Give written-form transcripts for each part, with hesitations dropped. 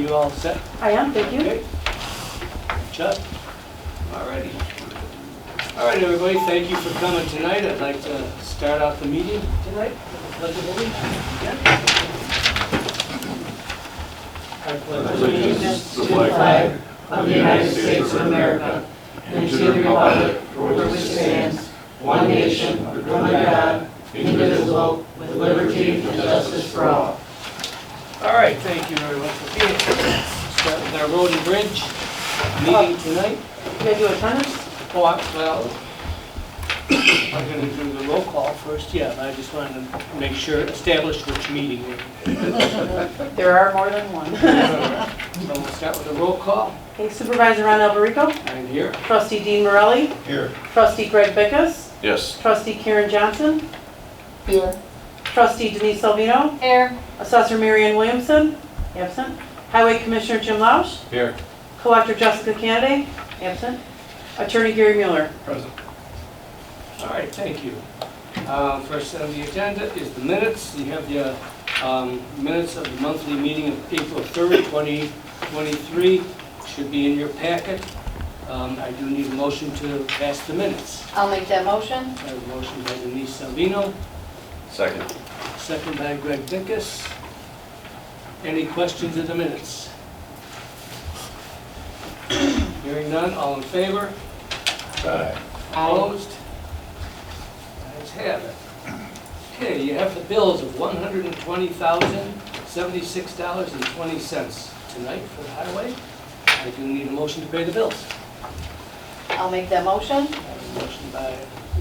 you all set? I am, thank you. Okay. Chuck? Alrighty. Alright, everybody, thank you for coming tonight. I'd like to start out the meeting tonight. Pledge of allegiance. I pledge allegiance to the flag of the United States of America and to the republic for which it stands, one nation, under God, indivisible, with liberty and justice for all. Alright, thank you very much for being here. Start with our road and bridge meeting tonight. You gotta do attendance? Oh, well, I'm going to do the roll call first, yeah, I just wanted to make sure, establish which meeting we're in. There are more than one. So we'll start with the roll call. Okay, Supervisor Ron Alberico, I'm here. Trustee Dean Morelli, Here. Trustee Greg Bickus, Yes. Trustee Karen Johnson, Here. Trustee Denise Salvino, Here. Assessor Marianne Williamson, absent, Highway Commissioner Jim Lausch, Here. Collector Jessica Kennedy, absent, Attorney Gary Mueller. Present. All right, thank you. First on the agenda is the minutes. You have the minutes of the monthly meeting of April 3rd, 2023. Should be in your packet. I do need a motion to pass the minutes. I'll make that motion. I have a motion by Denise Salvino, Second. second by Greg Dickus. Any questions of the minutes? Hearing none, all in favor? Aye. Opposed? Ayes have it. Okay, you have the bills of $120,076.20 tonight for the highway. I do need a motion to pay the bills. I'll make that motion. I have a motion by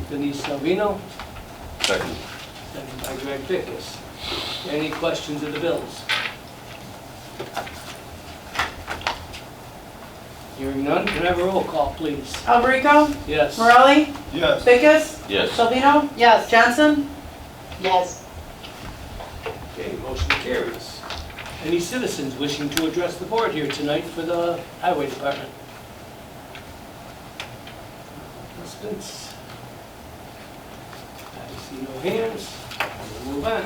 Denise Salvino, Second. second by Greg Dickus. Any questions of the bills? Hearing none, can I have a roll call, please? Alberico, Yes. Morelli, Yes. Bickus, Yes. Salvino, Yes. Johnson, Yes. Okay, motion carries. Any citizens wishing to address the board here tonight for the Highway Department? Participants? I see no hands. We'll move on.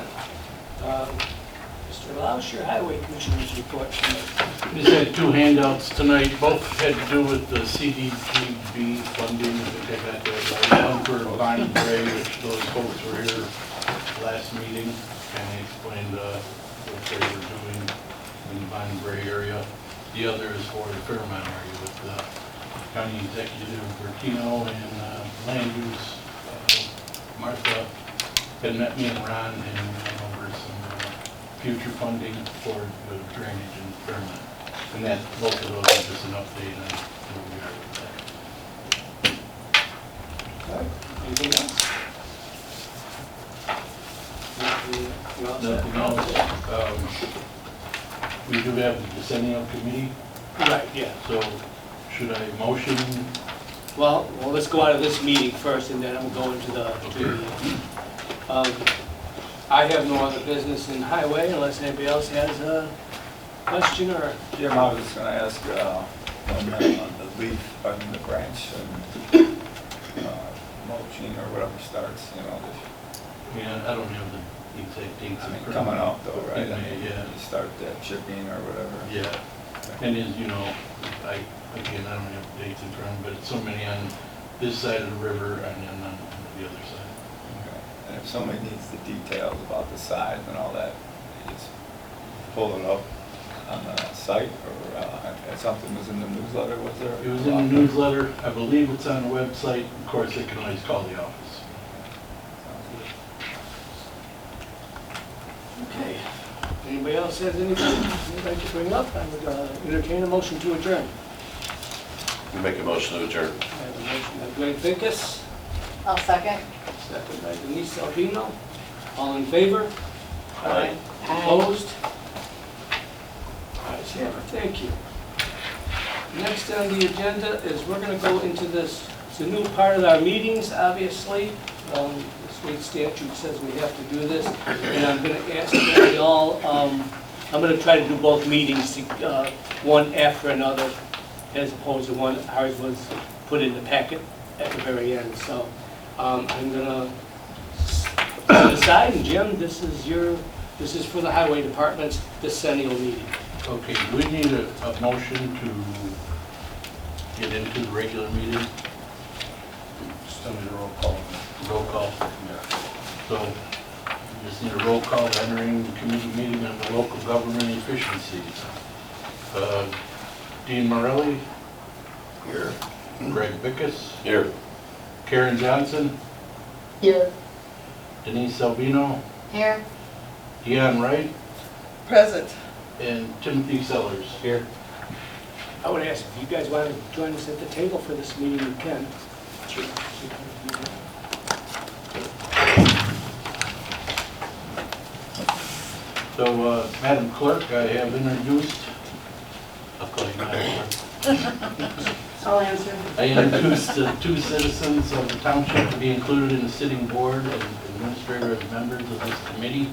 Mr. Lausch, your Highway Commissioner's report tonight. Just had two handouts tonight, both had to do with the CDGB funding. I think I got that right. One for Vine and Gray, which those folks were here last meeting, and they explained what they were doing in the Vine and Gray area. The other is for the Fairmont area with County Executive Bertino and Land Use Martha had met me and Ron and went over some future funding for the drainage in Fairmont. And that, both of those are just an update on where we are with All right, anything else? that. Nothing else. We do have the decennial committee, Right, yeah. so should I motion? Well, let's go out of this meeting first, and then I'm going to the, I have no other business in Highway unless anybody else has a question or... Jim, I was just gonna ask, on the leaf, on the branch, and mulching or whatever starts, you know, Yeah, I don't have the exact dates. I mean, coming up though, right? I mean, Yeah. you start that chipping or whatever. Yeah, and as you know, I don't have dates in front, but it's so many on this side of the river and then on the other side. Okay. And if somebody needs the details about the size and all that, you just pull it up on the site, or something was in the newsletter, was there? It was in the newsletter, I believe it's on the website, of course, they can always call the office. Okay. Anybody else has anything they'd like to bring up? I would entertain a motion to adjourn. We make a motion to adjourn. I have a motion by Greg Dickus, I'll second. second by Denise Salvino. All in favor? Aye. Opposed? Ayes have it, thank you. Next on the agenda is we're going to go into this, it's a new part of our meetings, obviously. The state statute says we have to do this, and I'm going to ask that we all, I'm going to try to do both meetings, one after another, as opposed to one, ours was put in the packet at the very end. So I'm going to decide, and Jim, this is for the Highway Department's decennial meeting. Okay, do we need a motion to get into the regular meeting? Just need a roll call. Roll call. So, we just need a roll call entering the committee meeting on the local government efficiencies. Dean Morelli? Here. Greg Bickus? Here. Karen Johnson? Here. Denise Albino? Here. Deanne Wright? Present. And Timothy Sellers? Here. I would ask if you guys want to join us at the table for this meeting, you can. Sure. So, Madam Clerk, I have introduced, I'll call you Madam Clerk. I'll answer. I introduced the 2 citizens of the township to be included in the sitting board and administrator as members of this committee.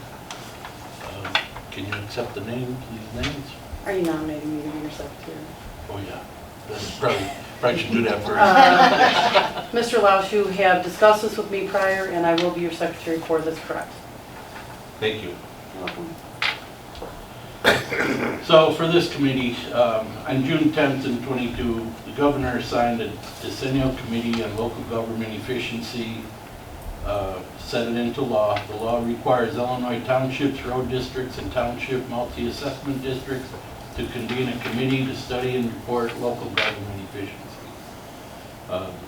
Can you accept the names, these names? Are you nominating me to be your secretary? Oh, yeah. That's probably should do that first. Mr. Lausch, you have discussed this with me prior, and I will be your secretary for this, correct? Thank you. You're welcome. So for this committee, on June 10th and 22, the governor signed a decennial committee on local government efficiency, set it into law. The law requires Illinois townships, road districts, and township multi-assessment districts to convene a committee to study and report local government efficiency.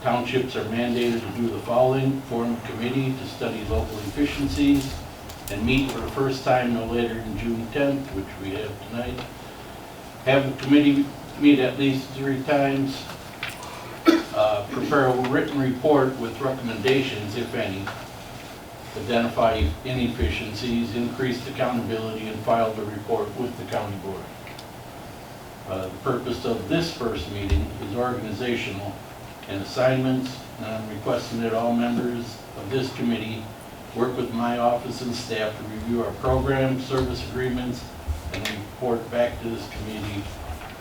Townships are mandated to do the following: form a committee to study local efficiencies and meet for the first time no later than June 10th, which we have tonight. Have the committee meet at least 3 times. Prepare a written report with recommendations, if any. Identify inefficiencies, increase accountability, and file the report with the county board. The purpose of this first meeting is organizational and assignments, and I'm requesting that all members of this committee work with my office and staff to review our program, service agreements, and report back to this committee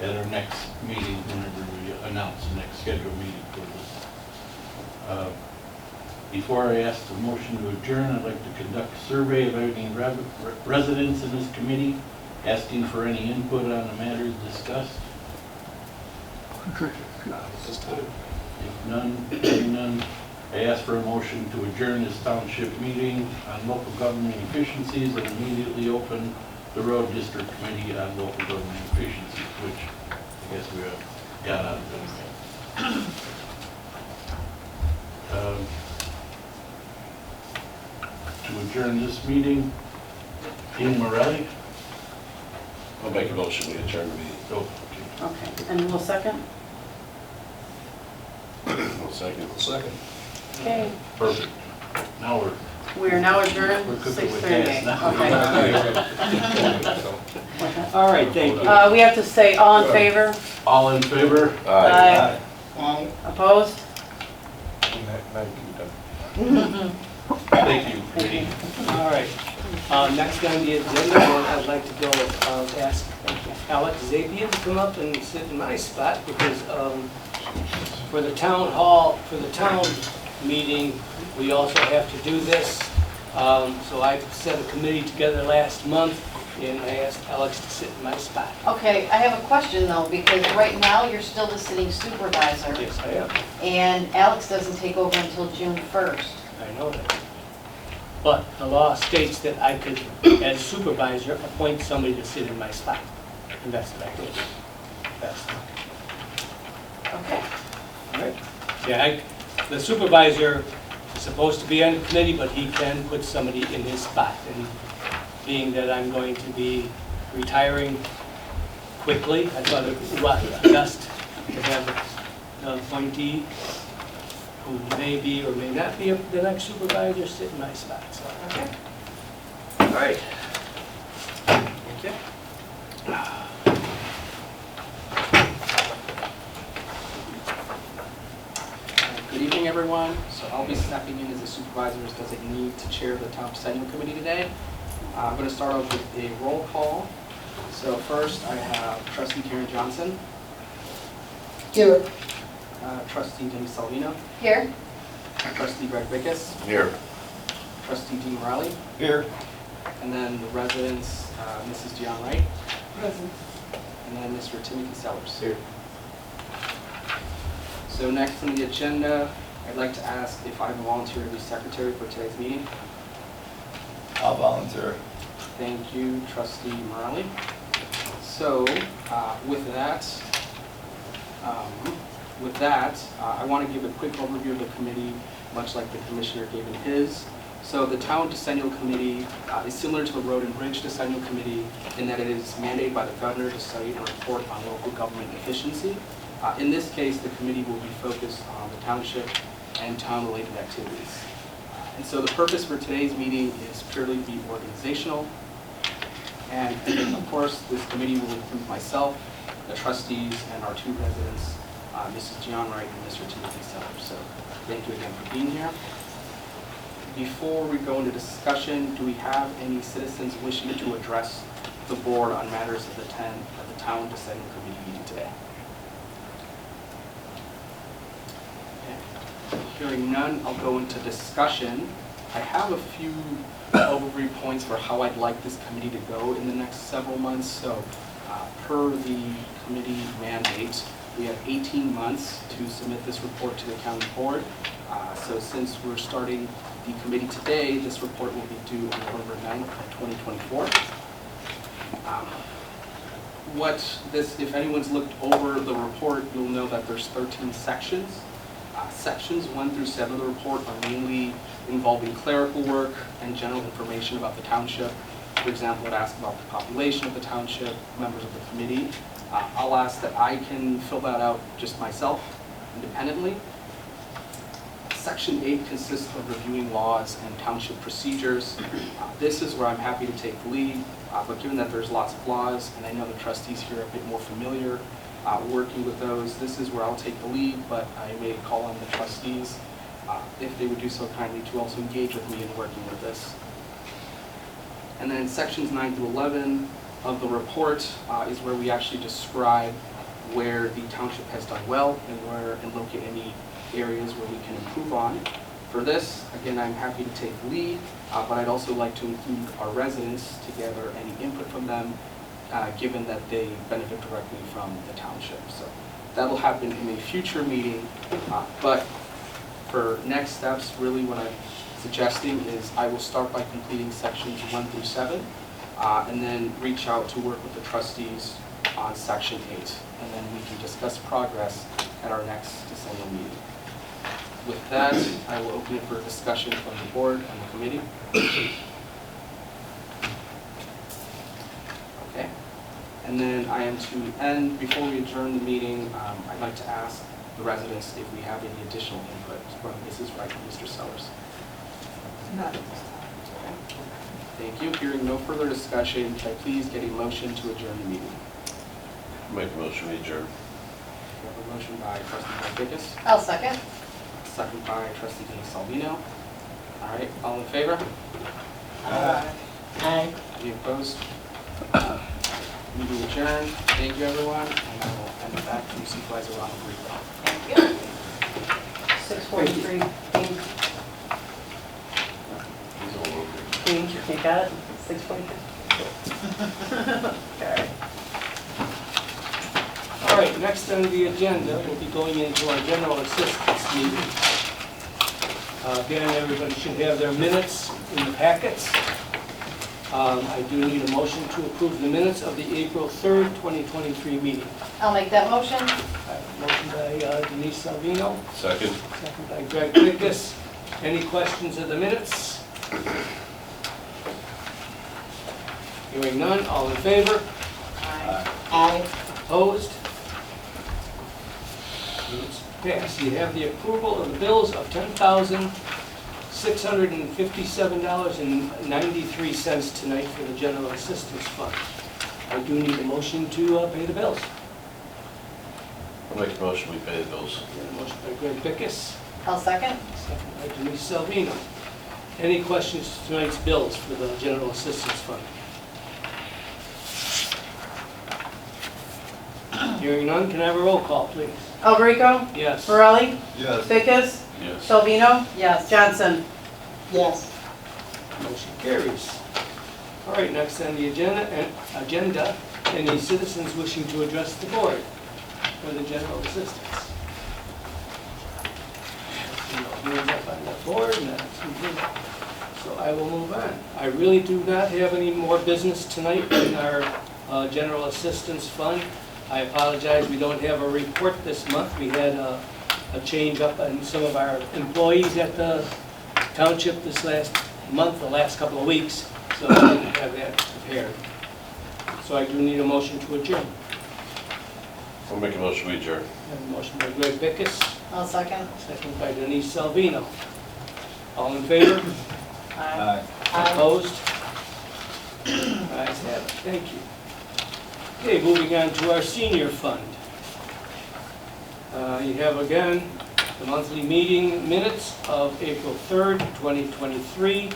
at our next meeting whenever we announce the next scheduled meeting for this. Before I ask the motion to adjourn, I'd like to conduct a survey of any residents in this committee, asking for any input on the matters discussed. If none, hearing none, I ask for a motion to adjourn this township meeting on local government efficiencies and immediately open the road district committee on local government efficiencies, which I guess we have got out of them. To adjourn this meeting, Dean Morelli. I'll make a motion, we adjourn the meeting. Oh, Okay, and we'll second? One second. Second. Okay, perfect. Now we are now adjourned, we're cooking with 6:30. gas now. Okay. All right, thank you. We have to say all in favor? All in favor? Aye. Aye. Opposed? Thank you, Katie. All right. Next on the agenda, I'd like to go ask Alex Zapian to come up and sit in my spot because for the town hall, for the town meeting, we also have to do this. So I set a committee together last month and I asked Alex to sit in my spot. Okay, I have a question though, because right now you're still the sitting supervisor. Yes, I am. And Alex doesn't take over until June 1st. I know that. But the law states that I could, as supervisor, appoint somebody to sit in my spot. And that's what I did. That's, Okay. all right? Yeah, the supervisor is supposed to be on the committee, but he can put somebody in his spot. And being that I'm going to be retiring quickly, I thought it was best to have an appointee who may be or may not be the next supervisor sit in my spot. So, Okay. all right. Thank you. Good evening, everyone. So I'll be stepping in as a supervisor's designee to chair the town decennial committee today. I'm going to start off with a roll call. So first, I have Trustee Karen Johnson. Here. Trustee Denise Salvino. Here. Trustee Greg Bickus. Here. Trustee Dean Morelli. Here. And then the residents, Mrs. Dion Wright. Present. and then Mr. Timothy Sellers. Here. So next on the agenda, I'd like to ask if I volunteer to be secretary for today's meeting. I'll volunteer. Thank you, Trustee Morelli. So with that, I want to give a quick overview of the committee, much like the commissioner gave in his. So the Town Decennial Committee is similar to the Road and Bridge Decennial Committee in that it is mandated by the governor to study and report on local government efficiency. In this case, the committee will be focused on the township and town-related activities. And so the purpose for today's meeting is purely be organizational. And of course, this committee will include myself, the trustees, and our two residents, Mrs. Gian Wright and Mr. Timothy Sellers. So thank you again for being here. Before we go into discussion, do we have any citizens wishing to address the board on matters of the Town Decennial Committee meeting today? Okay. Hearing none, I'll go into discussion. I have a few overview points for how I'd like this committee to go in the next several months. So per the committee mandate, we have 18 months to submit this report to the county board. So since we're starting the committee today, this report will be due on November 9th of 2024. If anyone's looked over the report, you'll know that there's 13 sections. Sections 1 through 7 of the report are mainly involving clerical work and general information about the township. For example, it asks about the population of the township, members of the committee. I'll ask that I can fill that out just myself, independently. Section 8 consists of reviewing laws and township procedures. This is where I'm happy to take the lead, but given that there's lots of laws, and I know the trustees here are a bit more familiar working with those, this is where I'll take the lead, but I may call on the trustees, if they would do so kindly, to also engage with me in working with this. And then sections 9 through 11 of the report is where we actually describe where the township has done well and locate any areas where we can improve on. For this, again, I'm happy to take the lead, but I'd also like to include our residents to gather any input from them, given that they benefit directly from the township. So that'll happen in a future meeting, but for next steps, really what I'm suggesting is I will start by completing sections 1 through 7, and then reach out to work with the trustees on section 8, and then we can discuss progress at our next decennial meeting. With that, I will open it for discussion from the board and the committee. Okay. And then I am to end, before we adjourn the meeting, I'd like to ask the residents if we have any additional input from Mrs. Wright and Mr. Sellers. Not Okay. Thank you. Hearing no further discussion, can I please get a motion to adjourn the meeting? Make a motion, we adjourn. We have a motion by Trustee Markakis, I'll second. second by Trustee Denise Salvino. All right, all in favor? Aye. Any opposed? Meeting adjourned. Thank you, everyone, and I will hand it back to Supervisor Alberico. Thank you. 6:43. He's all over. You got it? 6:43. Okay. All right, next on the agenda, we'll be going into our general assistance meeting. Again, everybody should have their minutes in the packets. I do need a motion to approve the minutes of the April 3rd, 2023 meeting. I'll make that motion. I have a motion by Denise Salvino, Second. second by Greg Pickus. Any questions of the minutes? Hearing none, all in favor? Aye. Opposed? It's passed. You have the approval of the bills of $10,657.93 tonight for the General Assistance Fund. I do need a motion to pay the bills. I'll make a motion, we pay the bills. Got a motion by Greg Pickus, I'll second. second by Denise Salvino. Any questions to tonight's bills for the General Assistance Fund? Hearing none, can I have a roll call, please? Alberico? Yes. Morelli? Yes. Pickus? Yes. Salvino? Yes. Johnson? Yes. Motion carries. All right, next on the agenda Any citizens wishing to address the board for the general assistance? No hands up on the board, so I will move on. I really do not have any more business tonight in our general assistance fund. I apologize, we don't have a report this month. We had a change up in some of our employees at the township this last month, the last couple of weeks, so I didn't have that prepared. So I do need a motion to adjourn. I'll make a motion we adjourn. I have a motion by Greg Bickus, I'll second. second by Denise Salvino. All in favor? Aye. Opposed? Ayes have it, thank you. Okay, moving on to our senior fund. You have again the monthly meeting minutes of April 3rd, 2023.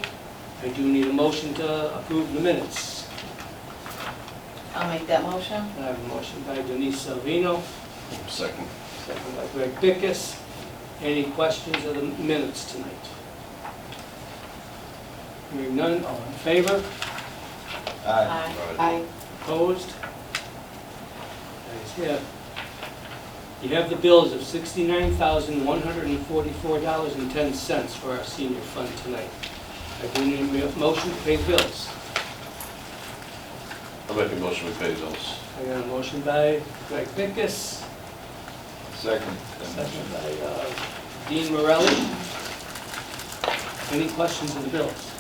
I do need a motion to approve the minutes. I'll make that motion. I have a motion by Denise Salvino, Second. second by Greg Bickus. Any questions of the minutes tonight? Hearing none, all in favor? Aye. Aye. Opposed? Ayes have it. You have the bills of $69,144.10 for our senior fund tonight. I do need a motion to pay the bills. I'll make a motion we pay the bills. I got a motion by Greg Bickus, Second. second by Dean Morelli. Any questions of the bills?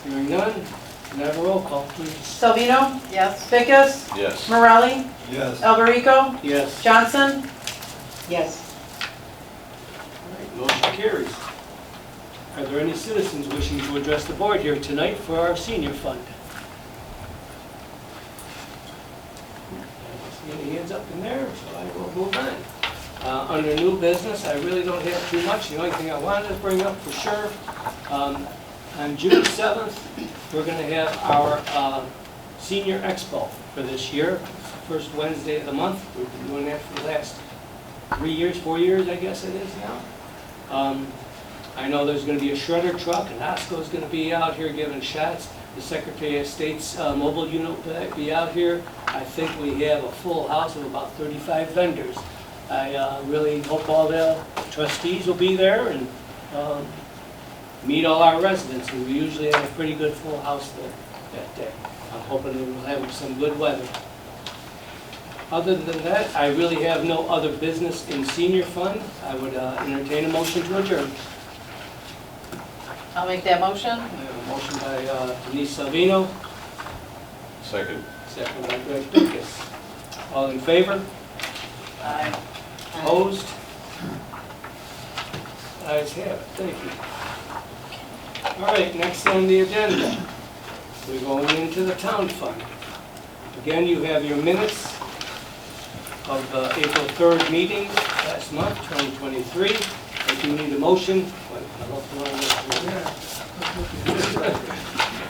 Hearing none, can I have a roll call, please? Salvino, Yes. Bickus, Yes. Morelli, Yes. Alberico, Yes. Johnson, Yes. All right, motion carries. Are there any citizens wishing to address the board here tonight for our senior fund? I don't see any hands up in there, so I will move on. Under new business, I really don't have too much. The only thing I wanted to bring up for sure, on June 7th, we're going to have our senior expo for this year. It's the first Wednesday of the month. We've been doing that for the last 4 years, I guess it is now. I know there's going to be a shredder truck, and Osco's going to be out here giving shots. The Secretary of State's mobile unit will be out here. I think we have a full house of about 35 vendors. I really hope all the trustees will be there and meet all our residents. We usually have a pretty good full house that day. I'm hoping that we'll have some good weather. Other than that, I really have no other business in senior fund. I would entertain a motion to adjourn. I'll make that motion. I have a motion by Denise Salvino, Second. second by Greg Bickus. All in favor? Aye. Opposed? Ayes have it, thank you. All right, next on the agenda, we're going into the town fund. Again, you have your minutes of the April 3rd meeting last month, 2023. I do need a motion. Wait, I left the wrong one.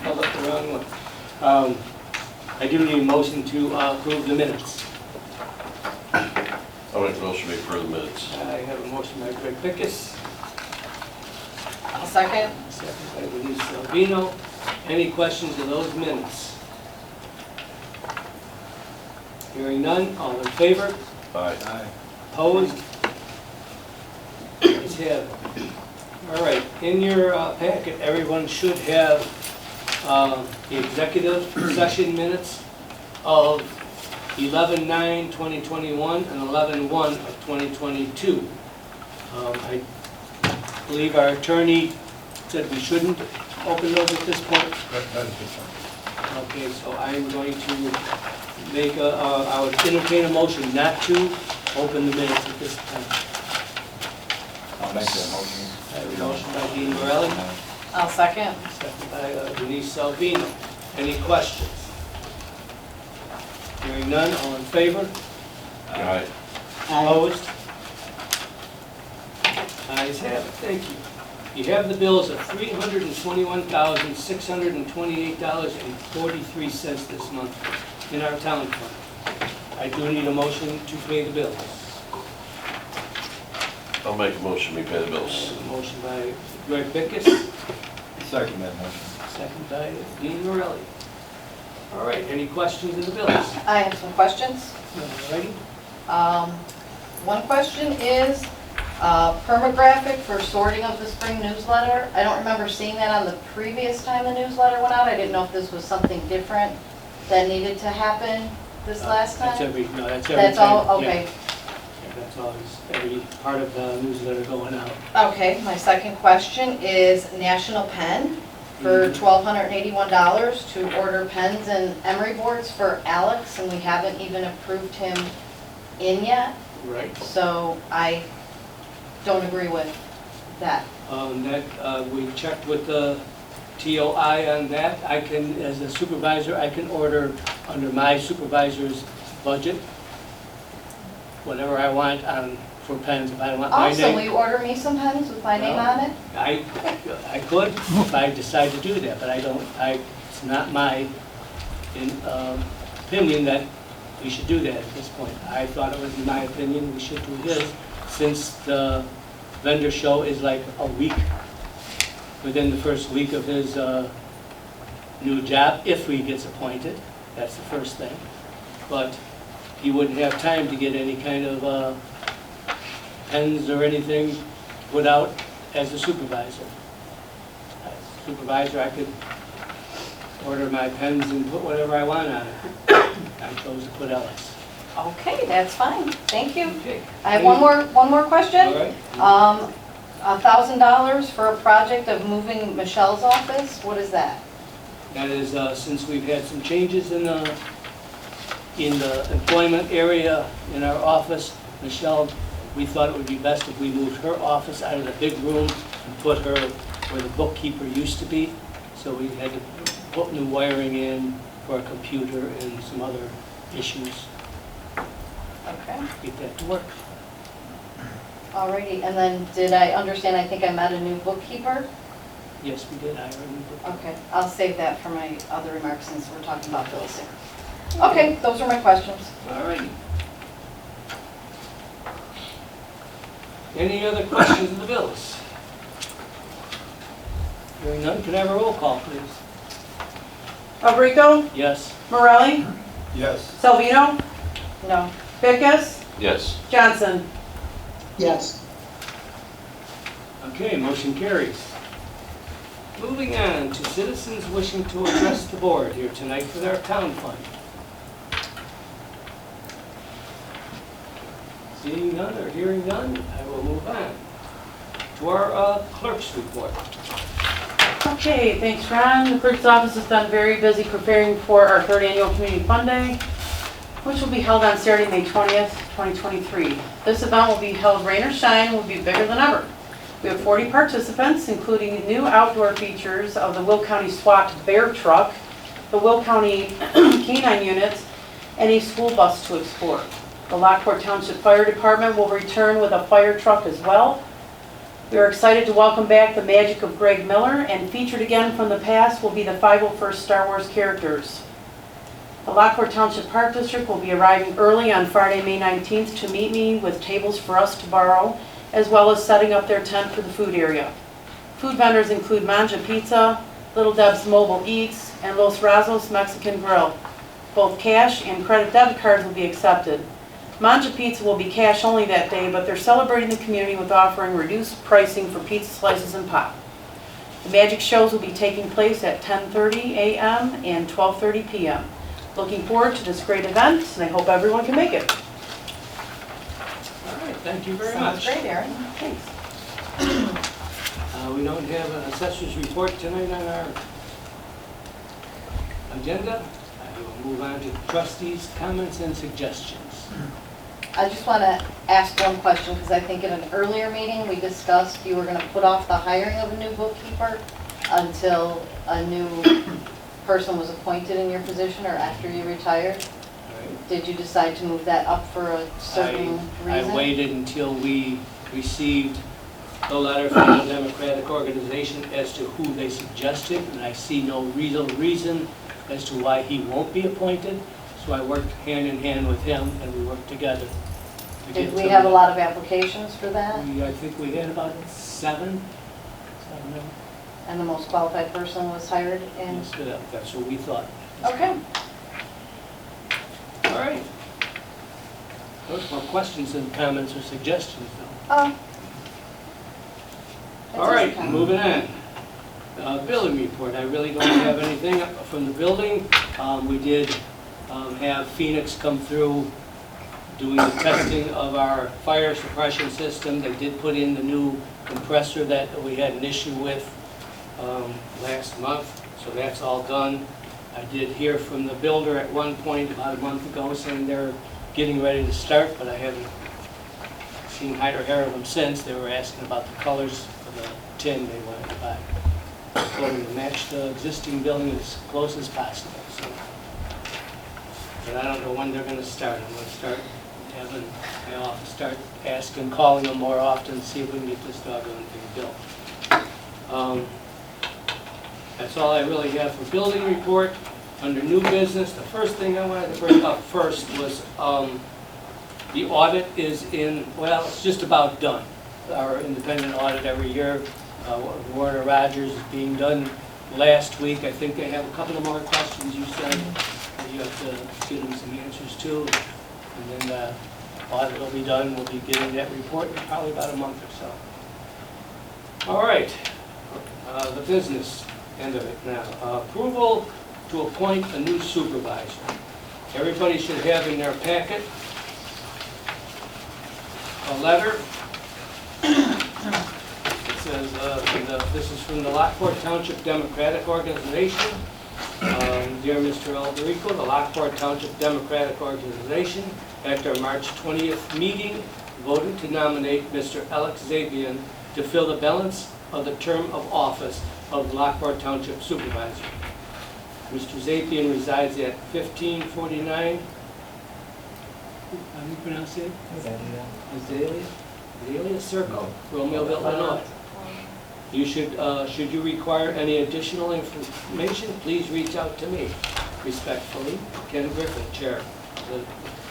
I left the wrong one. I do need a motion to approve the minutes. I'll make a motion we approve the minutes. I have a motion by Greg Bickus, I'll second. second by Denise Salvino. Any questions of those minutes? Hearing none, all in favor? Aye. Aye. Opposed? Ayes have it. All right, in your packet, everyone should have the executive session minutes of 11/9/2021 and 11/1/2022. I believe our attorney said we shouldn't open those at this point. Okay, so I'm going to make I would entertain a motion not to open the minutes at this time. I'll make that motion. I have a motion by Dean Morelli, I'll second. second by Denise Salvino. Any questions? Hearing none, all in favor? Aye. Opposed? Ayes have it, thank you. You have the bills of $321,628.43 this month in our town fund. I do need a motion to pay the bills. I'll make a motion we pay the I bills. have a motion by Greg Bickus, Second that motion. second by Dean Morelli. All right, any questions of the bills? I have some questions. All righty. One question is permographic for sorting of the spring newsletter. I don't remember seeing that on the previous time the newsletter went out. I didn't know if this was something different that needed to happen this last That's time. that's every That's time. all, Yeah. okay. Yeah, that's always, every part of the newsletter going out. Okay, my second question is National Pen for $1,281 to order pens and emery boards for Alex, and we haven't even approved him in yet, Right. so I don't agree with that. We checked with the TOI on that. I can, as a supervisor, I can order under my supervisor's budget, whatever I want for pens, if I don't want my Also, will name. you order me some pens with my name on it? I could, if I decide to do that, but I don't, it's not my opinion that we should do that at this point. I thought it was in my opinion, we should do his, since the vendor show is like a week, within the first week of his new job, if he gets appointed. That's the first thing. But he wouldn't have time to get any kind of pens or anything put out as a supervisor. As a supervisor, I could order my pens and put whatever I want on it. I chose to put Alex. Okay, that's fine, thank you. Okay. I have one more question. All right. $1,000 for a project of moving Michelle's office, what is that? That is, since we've had some changes in the employment area in our office, Michelle, we thought it would be best if we moved her office out of the big room and put her where the bookkeeper used to be. So we had to put new wiring in for a computer and some other issues. Okay. Get that to work. Alrighty, and then did I understand, I think I met a new bookkeeper? Yes, we did hire a new bookkeeper. Okay, I'll save that for my other remarks since we're talking about bills here. Okay, those are my questions. All righty. Any other questions of the bills? Hearing none, can I have a roll call, please? Alberico, Yes. Morelli, Yes. Salvino, No. Pecos, Yes. Johnson. Yes. Okay, motion carries. Moving on to citizens wishing to address the board here tonight for their town fund. Seeing none or hearing none, I will move on to our clerk's report. Okay, thanks, Ron. The clerk's office has been very busy preparing for our third annual community fun day, which will be held on Saturday, May 20th, 2023. This event will be held rain or shine and will be bigger than ever. We have 40 participants, including new outdoor features of the Will County SWAT bear truck, the Will County canine units, and a school bus to explore. The Lockport Township Fire Department will return with a fire truck as well. We are excited to welcome back the magic of Greg Miller, and featured again from the past will be the 501st Star Wars characters. The Lockport Township Park District will be arriving early on Friday, May 19th to meet me with tables for us to borrow, as well as setting up their tent for the food area. Food vendors include Manja Pizza, Little Deb's Mobile Eats, and Los Razos Mexican Grill. Both cash and credit debit cards will be accepted. Manja Pizza will be cash only that day, but they're celebrating the community with offering reduced pricing for pizza slices and pop. The magic shows will be taking place at 10:30 a.m. and 12:30 p.m. Looking forward to this great event, and I hope everyone can make it. All right, thank you very Sounds much. great, Erin. Thanks. We don't have an assessor's report tonight on our agenda. I will move on to trustees' comments and suggestions. I just want to ask one question, because I think in an earlier meeting, we discussed you were going to put off the hiring of a new bookkeeper until a new person was appointed in your position or after you retired. All right. Did you decide to move that up for a certain reason? I waited until we received the letter from the Democratic organization as to who they suggested, and I see no real reason as to why he won't be appointed. So I worked hand in hand with him, and we worked together. to Did get we to have a the- lot of applications for that? I think we had about seven. and the most qualified person was hired in. That's what we thought. Okay. All right. Those were questions and comments or suggestions, though. All right, moving on. Building report, I really don't have anything from the building. We did have Phoenix come through doing the testing of our fire suppression system. They did put in the new compressor that we had an issue with last month, so that's all done. I did hear from the builder at one point about a month ago saying they're getting ready to start, but I haven't seen hide or hair of them since. They were asking about the colors of the tin they wanted to buy. So to match the existing building as close as possible. So, but I don't know when they're going to start. I'm going to start having my office start asking, calling them more often, see if we can get this doggone thing built. That's all I really have for building report. Under new business, the first thing I wanted to bring up first was the audit is in, well, it's just about done. Our independent audit every year, Warner Rogers is being done last week. I think they have a couple of more questions you said that you have to give them some answers to. And then the audit will be done. We'll be getting that report in probably about a month or so. All right, the business end of it now. Approval to appoint a new supervisor. Everybody should have in their packet a letter. It says, this is from the Lockport Township Democratic Organization. Dear Mr. Alberico, the Lockport Township Democratic Organization, at their March 20th meeting, voted to nominate Mr. Alex Zabian to fill the balance of the term of office of the Lockport Township Supervisor. Mr. Zapian resides at 1549, how do you pronounce it? Azalea Circle, Romeoville, Illinois. You should you require any additional information, please reach out to me. Respectfully, Ken Griffin, Chair of the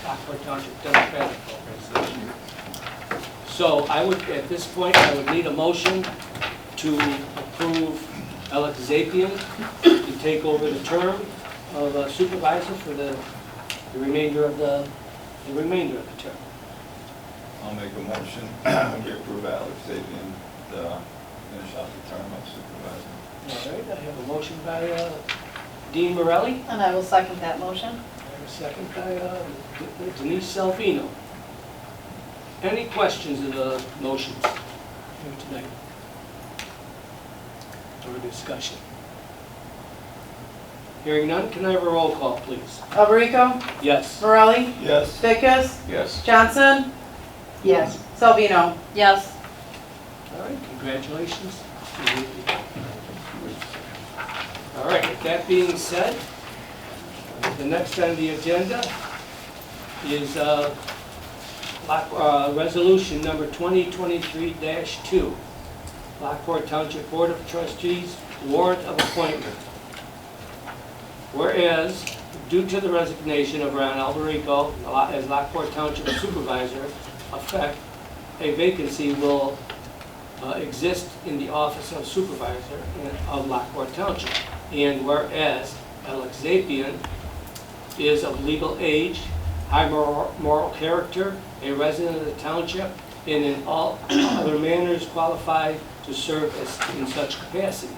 Lockport Township Democratic Organization. So I would, at this point, I would need a motion to approve Alex Zapian to take over the term of supervisor for the remainder of the term. I'll make a motion, we approve Alex Zapian to finish out the term of supervisor. All right, I have a motion by Dean Morelli. And I will second that motion. I have a second by Denise Salvino. Any questions of the motions here tonight? Or discussion? Hearing none, can I have a roll call, please? Alberico? Yes. Morelli? Yes. Vickers? Yes. Johnson? Yes. Salvino? Yes. All right, congratulations. All right, with that being said, the next on the agenda is resolution number 2023-2, Lockport Township Board of Trustees, warrant of appointment. Whereas, due to the resignation of Ron Alberico as Lockport Township Supervisor, a vacancy will exist in the office of Supervisor of Lockport Township. And whereas Alex Zapian is of legal age, high moral character, a resident of the township, and in all other manners qualified to serve in such capacity.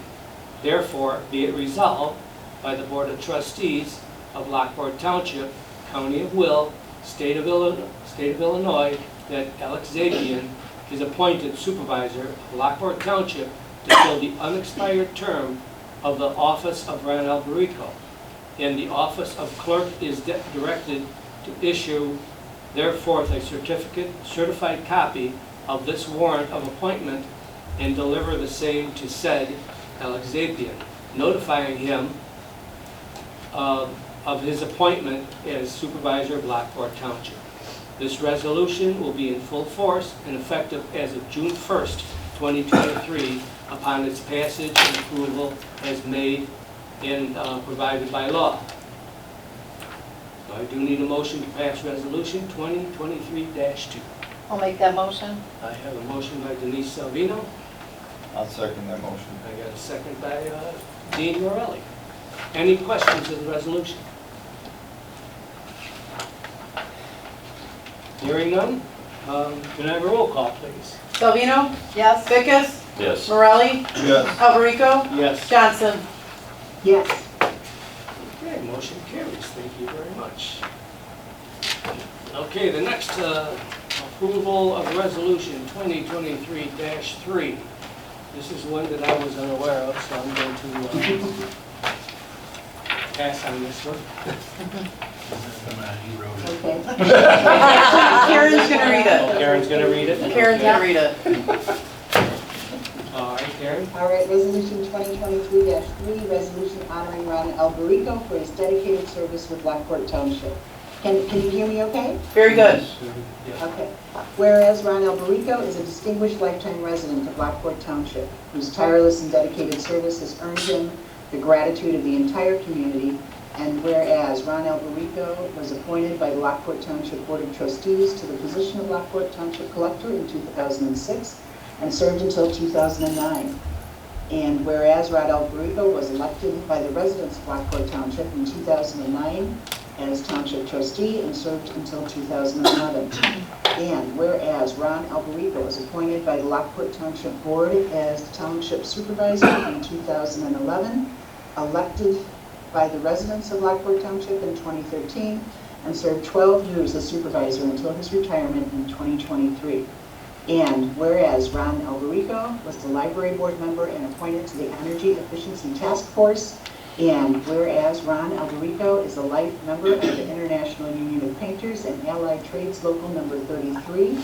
Therefore, be it resolved by the Board of Trustees of Lockport Township, County of Will, State of Illinois, that Alex Zapian is appointed Supervisor of Lockport Township to fill the unexpired term of the office of Ron Alberico, and the office of Clerk is directed to issue therefore a certified copy of this warrant of appointment and deliver the same to said Alex Zapian, notifying him of his appointment as Supervisor of Lockport Township. This resolution will be in full force and effective as of June 1st, 2023, upon its passage and approval as made and provided by law. So I do need a motion to pass resolution 2023-2. I'll make that motion. I have a motion by Denise Salvino. I'll second that motion. I got a second by Dean Morelli. Any questions of the resolution? Hearing none, can I have a roll call, please? Salvino, Yes? Vickers, Yes. Morelli, Yes. Alberico, Yes. Johnson. Yes. Okay, motion carries. Thank you very much. Okay, the next approval of resolution 2023-3. This is one that I was unaware of, so I'm going to pass on this one. He wrote it. Okay. Karen's gonna read it. Karen's going to read it? Karen's gonna read it. All right, Karen. All right, resolution 2023-3, resolution honoring Ron Alberico for his dedicated service with Lockport Township. Can you hear me okay? Very good. Yeah. Okay. Whereas Ron Alberico is a distinguished lifetime resident of Lockport Township, whose tireless and dedicated service has earned him the gratitude of the entire community, and whereas Ron Alberico was appointed by the Lockport Township Board of Trustees to the position of Lockport Township Collector in 2006 and served until 2009. And whereas Ron Alberico was elected by the residents of Lockport Township in 2009 as Township Trustee and served until 2011. And whereas Ron Alberico was appointed by the Lockport Township Board as Township Supervisor in 2011, elected by the residents of Lockport Township in 2013, and served 12 years as supervisor until his retirement in 2023. And whereas Ron Alberico was the library board member and appointed to the Energy Efficiency Task Force, and whereas Ron Alberico is a life member of the International Union of Painters and Allied Trades Local Number 33,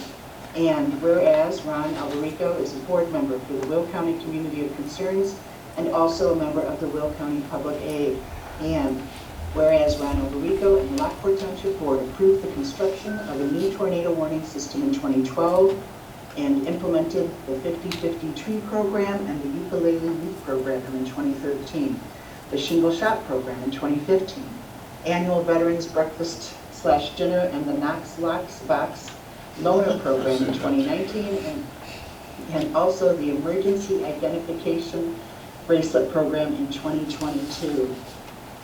and whereas Ron Alberico is a board member for the Will County Community of Concerns and also a member of the Will County Public Aid, and whereas Ron Alberico and the Lockport Township Board approved the construction of a new tornado warning system in 2012 and implemented the 50-50 tree program and the ukulele youth program in 2013, the shingle shop program in 2015, annual veterans breakfast / dinner and the Knox Locks Box loaner program in 2019, and also the emergency identification bracelet program in 2022.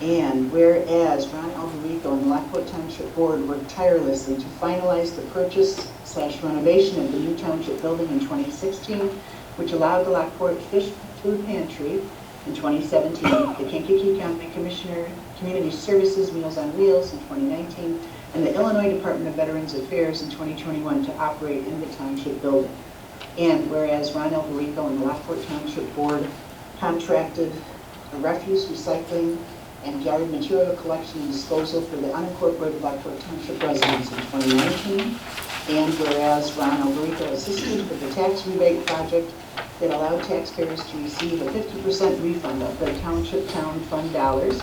And whereas Ron Alberico and the Lockport Township Board worked tirelessly to finalize the purchase / renovation of the new township building in 2016, which allowed the Lockport Fish Food Pantry in 2017, the Kankakee County Commissioner Community Services Meals on Wheels in 2019, and the Illinois Department of Veterans Affairs in 2021 to operate in the township building. And whereas Ron Alberico and the Lockport Township Board contracted a refuse recycling and yard material collection and disposal for the unincorporated Lockport Township residents in 2019, and whereas Ron Alberico assisted with the tax rebate project that allowed taxpayers to receive a 50% refund of their township town fund dollars,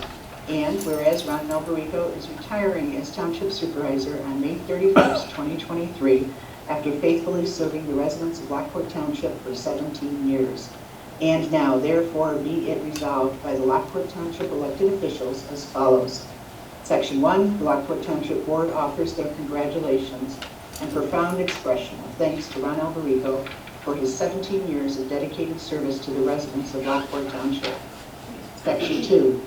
and whereas Ron Alberico is retiring as Township Supervisor on May 31st, 2023, after faithfully serving the residents of Lockport Township for 17 years. And now, therefore, be it resolved by the Lockport Township elected officials as follows. Section 1, the Lockport Township Board offers their congratulations and profound expression of thanks to Ron Alberico for his 17 years of dedicated service to the residents of Lockport Township. Section 2,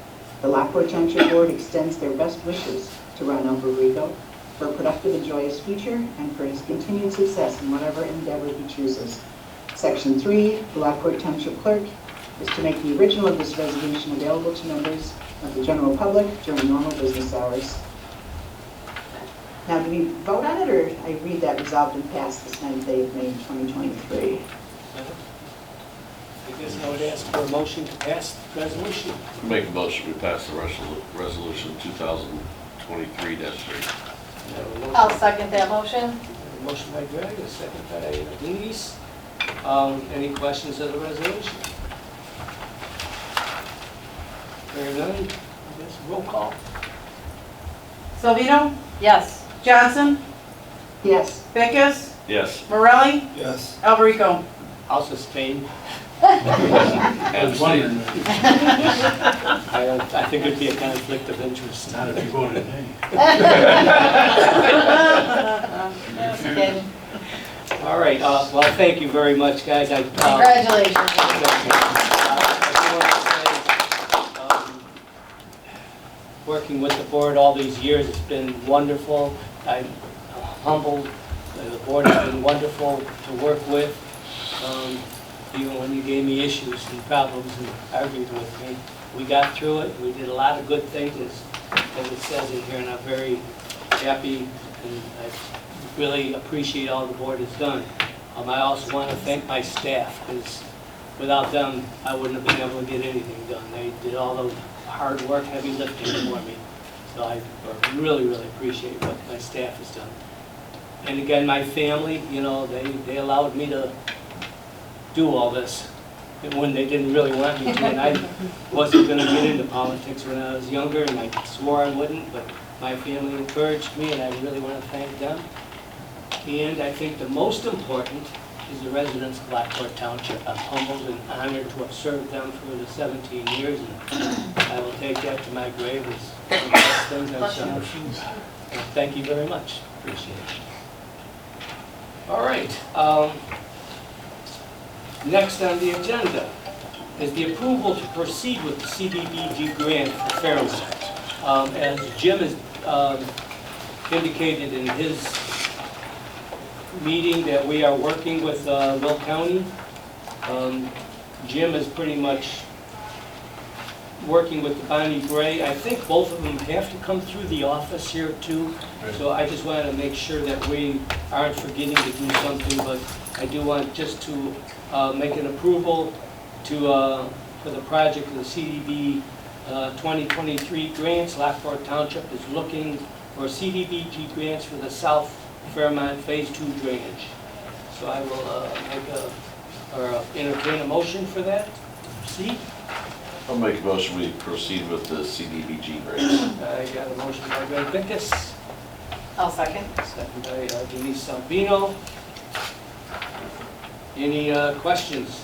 the Lockport Township Board extends their best wishes to Ron Alberico for a productive and joyous future and for his continued success in whatever endeavor he chooses. Section 3, the Lockport Township Clerk is to make the original of this resolution available to members of the general public during normal business hours. Now, do we vote on it, or I read that resolved and passed this 9th day of May 2023? I guess I would ask for a motion to pass the resolution. Make a motion, we pass the resolution 2023-3. I'll second that motion. A motion by Greg, a second by Denise. Any questions of the resolution? Hearing none, I guess roll call. Salvino, Yes. Johnson, Yes. Vickers, Yes. Morelli, Yes. Alberico. I'll sustain. I was wondering, I think it'd be a conflict of interest. not if you voted nay. Just kidding. All right, well, thank you very much, guys. Congratulations. Working with the board all these years, it's been wonderful. I'm humbled. The board has been wonderful to work with. Even when you gave me issues and problems and argued with me, we got through it. We did a lot of good things, as it says in here, and I'm very happy, and I really appreciate all the board has done. I also want to thank my staff, because without them, I wouldn't have been able to get anything done. They did all the hard work, heavy lifting for me. So I really, really appreciate what my staff has done. And again, my family, you know, they allowed me to do all this when they didn't really want me to. And I wasn't going to get into politics when I was younger, and I swore I wouldn't, but my family encouraged me, and I really want to thank them. And I think the most important is the residents of Lockport Township. I'm humbled and honored to have served them for the 17 years, and I will take that to my grave as one of the best things I've done. Thank you very much. Appreciate it. All right. Next on the agenda is the approval to proceed with the CDBG grant for Fairmont. As Jim has indicated in his meeting that we are working with Will County. Jim is pretty much working with Bonnie Gray. I think both of them have to come through the office here too. So I just wanted to make sure that we aren't forgetting to do something, but I do want just to make an approval to for the project of the CDB 2023 grants. Lockport Township is looking for CDBG grants for the South Fairmont Phase 2 drainage. So I will entertain a motion for that. See? I'll make a motion, we proceed with the CDBG grants. I got a motion by Greg Vickus, I'll second. second by Denise Salvino. Any questions?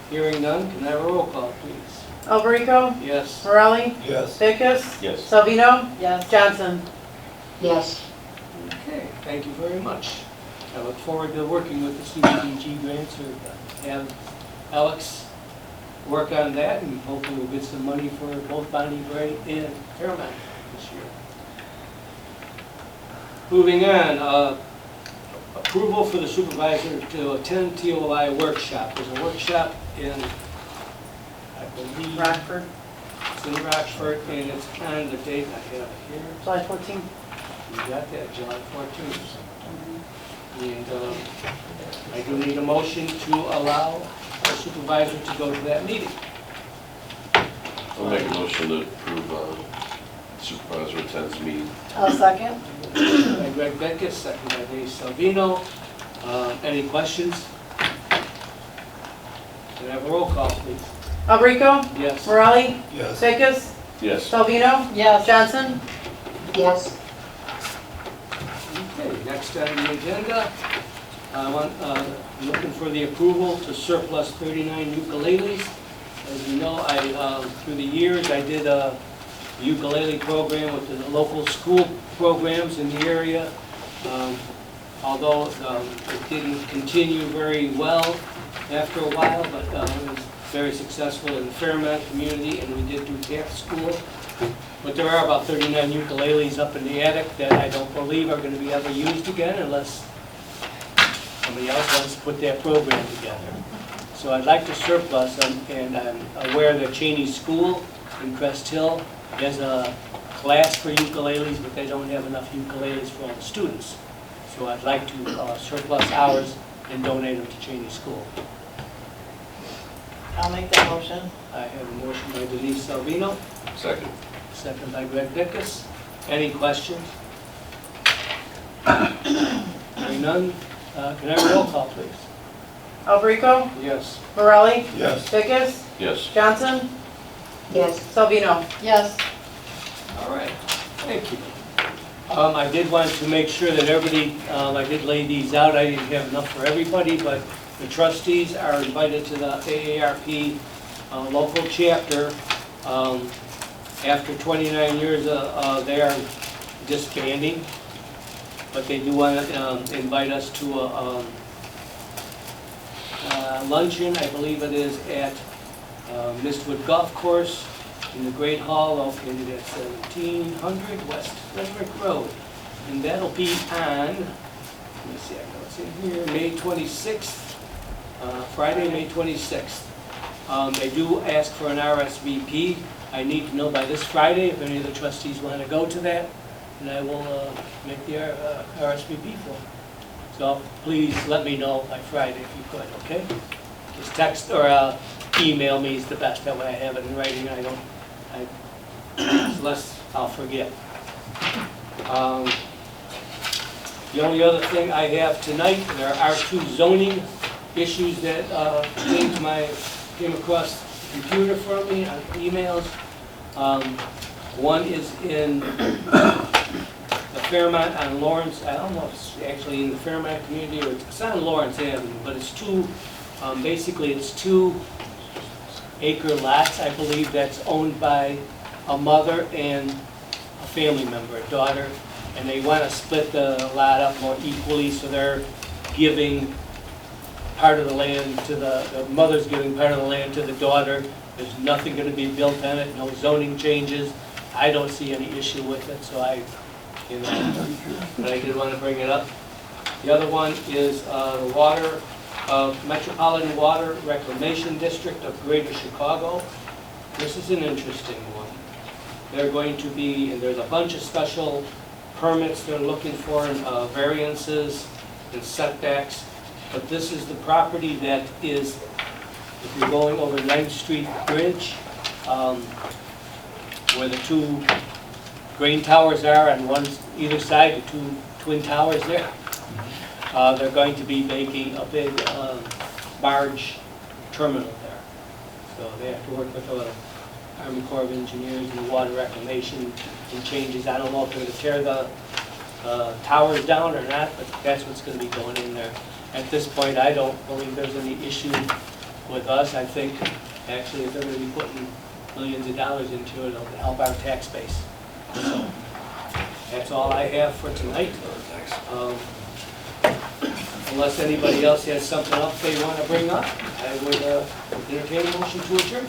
Hearing none, can I have a roll call, please? Alberico? Yes. Morelli? Yes. Vickus? Yes. Salvino? Yes. Johnson? Yes. Okay, thank you very much. I look forward to working with the CDBG grants, or have Alex work on that, and hopefully we'll get some money for both Bonnie Gray and Fairmont this year. Moving on, approval for the supervisor to attend TOI workshop. There's a workshop in, I believe, Rockford? it's in Rockford, and it's on the date I have here. July 14th. You got that, July 14th. And I do need a motion to allow the supervisor to go to that meeting. I'll make a motion to approve supervisor attends meeting. I'll second. By Greg Beckus, second by Denise Salvino. Any questions? Can I have a roll call, please? Alberico? Yes. Morelli? Yes. Vickus? Yes. Salvino? Yes. Johnson? Yes. Okay, next on the agenda, I'm looking for the approval to surplus 39 ukuleles. As you know, through the years, I did a ukulele program with the local school programs in the area. Although it didn't continue very well after a while, but it was very successful in the Fairmont community, and we did do tax school. But there are about 39 ukuleles up in the attic that I don't believe are going to be ever used again unless somebody else wants to put that program together. So I'd like to surplus them, and I'm aware that Cheney School in Crest Hill has a class for ukuleles, but they don't have enough ukuleles for all the students. So I'd like to surplus ours and donate them to Cheney School. I'll make that motion. I have a motion by Denise Salvino, Second. second by Greg Vickus. Any questions? Hearing none, can I have a roll call, please? Alberico? Yes. Morelli? Yes. Vickus? Yes. Johnson? Yes. Salvino? Yes. All right, thank you. I did want to make sure that everybody, I did lay these out. I didn't have enough for everybody, but the trustees are invited to the AARP local chapter. After 29 years, they are disbanding. but they do want to invite us to a luncheon, I believe it is, at Mistwood Golf Course in the Great Hall located at 1700 West Frederick Road. And that'll be on, let me see, I know it's in here, May 26th, Friday, May 26th. They do ask for an RSVP. I need to know by this Friday if any of the trustees want to go to that, and I will make the RSVP for them. So please let me know by Friday if you could, okay? Just text or email me is the best, that way I have it in writing, unless I'll forget. The only other thing I have tonight, there are 2 zoning issues that came across the computer from me on emails. One is in the Fairmont on Lawrence, I don't know if it's actually in the Fairmont community or it's on Lawrence Avenue, but it's 2, basically it's 2 acre lots, I believe, that's owned by a mother and a family member, a daughter, and they want to split the lot up more equally, so they're giving part of the land to the mother's giving part of the land to the daughter. There's nothing going to be built on it, no zoning changes. I don't see any issue with it, so but I did want to bring it up. The other one is the water, Metropolitan Water Reclamation District of Greater Chicago. This is an interesting one. They're going to be, and there's a bunch of special permits they're looking for, variances and setbacks. But this is the property that is, if you're going over 9th Street Bridge, where the 2 grain towers are on either side, the 2 twin towers there. They're going to be making a big barge terminal there. So they have to work with the Army Corps of Engineers and the water reclamation and changes. I don't know if they're going to tear the towers down or not, but that's what's going to be going in there. At this point, I don't believe there's any issue with us. I think, actually, if they're going to be putting millions of dollars into it, it'll help our tax base. So, that's all I have for tonight. Unless anybody else has something else they want to bring up, I would entertain a motion to adjourn.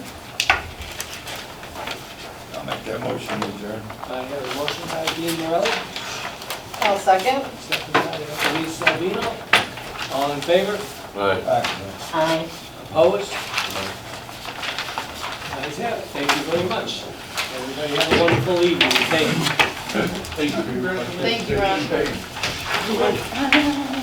I'll make that motion to adjourn. I have a motion by Dean Morelli, I'll second. second by Denise Salvino. All in favor? Aye. Aye. Opposed? Ayes have it. Thank you very much. Everybody have a wonderful evening. Thank you. Thank you. Thank you, Ron.